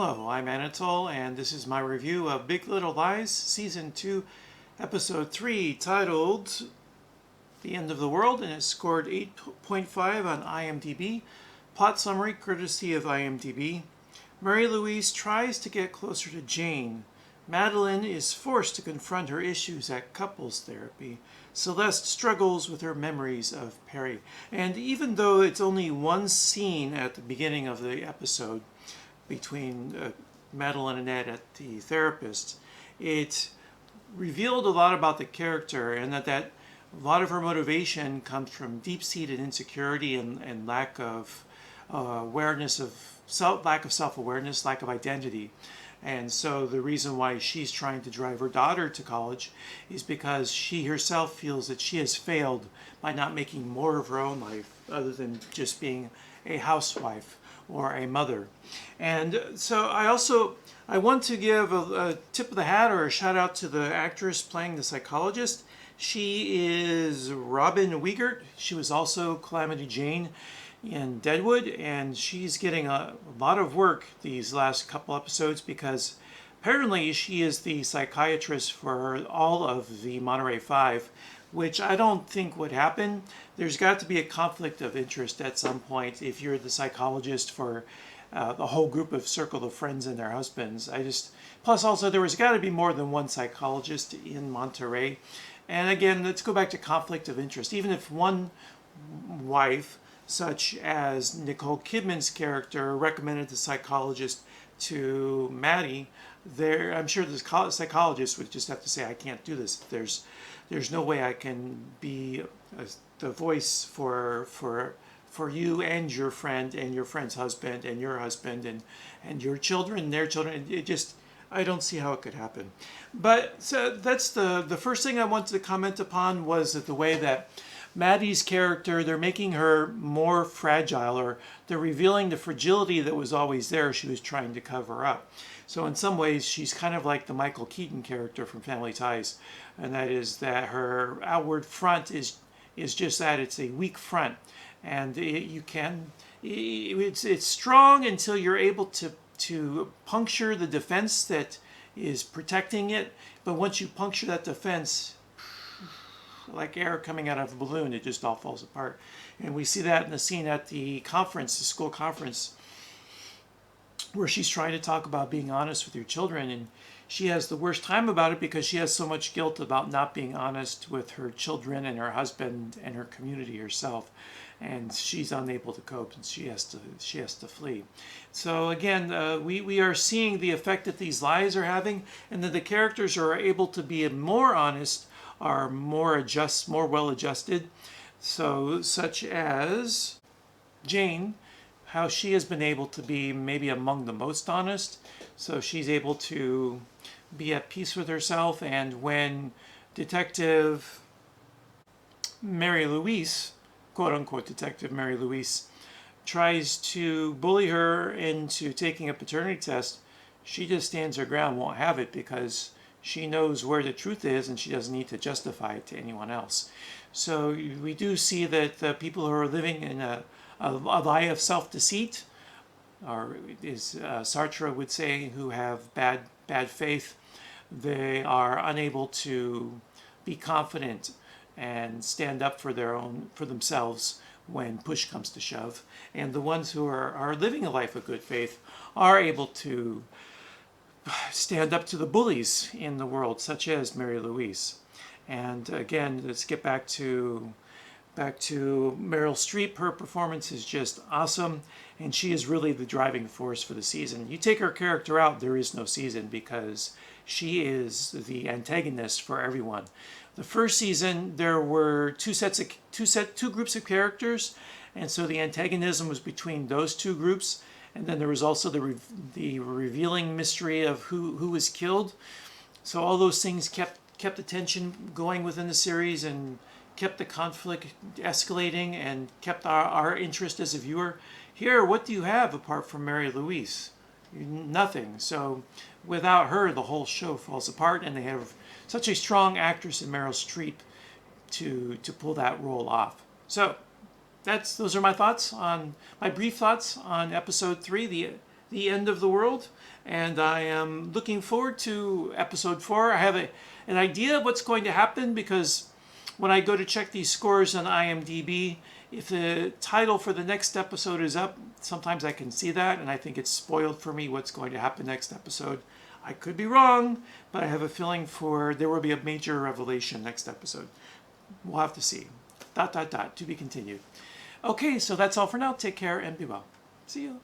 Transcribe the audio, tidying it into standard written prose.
Hello, I'm Anatole, and this is my review of Big Little Lies, Season 2, Episode 3, titled The End of the World, and it scored 8.5 on IMDb. Plot summary, courtesy of IMDb. Mary Louise tries to get closer to Jane. Madeline is forced to confront her issues at couples therapy. Celeste struggles with her memories of Perry. And even though it's only one scene at the beginning of the episode between Madeline and Ed at the therapist, it revealed a lot about the character, and that a lot of her motivation comes from deep-seated insecurity and lack of awareness of lack of self-awareness, lack of identity. And so the reason why she's trying to drive her daughter to college is because she herself feels that she has failed by not making more of her own life other than just being a housewife or a mother. And so I want to give a tip of the hat or a shout out to the actress playing the psychologist. She is Robin Wiegert. She was also Calamity Jane in Deadwood, and she's getting a lot of work these last couple episodes because apparently she is the psychiatrist for all of the Monterey Five, which I don't think would happen. There's got to be a conflict of interest at some point if you're the psychologist for the whole group of circle of friends and their husbands. Plus also there was got to be more than one psychologist in Monterey. And again, let's go back to conflict of interest. Even if one wife, such as Nicole Kidman's character, recommended the psychologist to Maddie, I'm sure the psychologist would just have to say, I can't do this. There's no way I can be the voice for you and your friend and your friend's husband and your husband and your children and their children. I don't see how it could happen. But so that's the first thing I wanted to comment upon was that the way that Maddie's character, they're making her more fragile, or they're revealing the fragility that was always there she was trying to cover up. So in some ways, she's kind of like the Michael Keaton character from Family Ties, and that is that her outward front is just that. It's a weak front, and it's strong until you're able to puncture the defense that is protecting it. But once you puncture that defense, like air coming out of a balloon, it just all falls apart. And we see that in the scene at the conference, the school conference, where she's trying to talk about being honest with your children, and she has the worst time about it because she has so much guilt about not being honest with her children and her husband and her community herself, and she's unable to cope, and she has to flee. So again, we are seeing the effect that these lies are having, and that the characters are able to be more honest, are more well adjusted. So such as Jane, how she has been able to be maybe among the most honest. So she's able to be at peace with herself, and when Detective Mary Louise, quote unquote Detective Mary Louise, tries to bully her into taking a paternity test, she just stands her ground, won't have it, because she knows where the truth is and she doesn't need to justify it to anyone else. So we do see that the people who are living in a lie of self-deceit, or as Sartre would say, who have bad faith, they are unable to be confident and stand up for themselves when push comes to shove. And the ones who are living a life of good faith are able to stand up to the bullies in the world, such as Mary Louise. And again, let's get back to Meryl Streep. Her performance is just awesome, and she is really the driving force for the season. You take her character out, there is no season, because she is the antagonist for everyone. The first season, there were two groups of characters, and so the antagonism was between those two groups. And then there was also the revealing mystery of who was killed. So all those things kept the tension going within the series, and kept the conflict escalating, and kept our interest as a viewer. Here, what do you have apart from Mary Louise? Nothing. So without her, the whole show falls apart, and they have such a strong actress in Meryl Streep to pull that role off. So those are my brief thoughts on episode 3, the end of the world, and I am looking forward to episode 4. I have an idea of what's going to happen because when I go to check these scores on IMDb, if the title for the next episode is up, sometimes I can see that, and I think it's spoiled for me what's going to happen next episode. I could be wrong, but I have a feeling there will be a major revelation next episode. We'll have to see. ... To be continued. Okay, so that's all for now. Take care and be well. See you.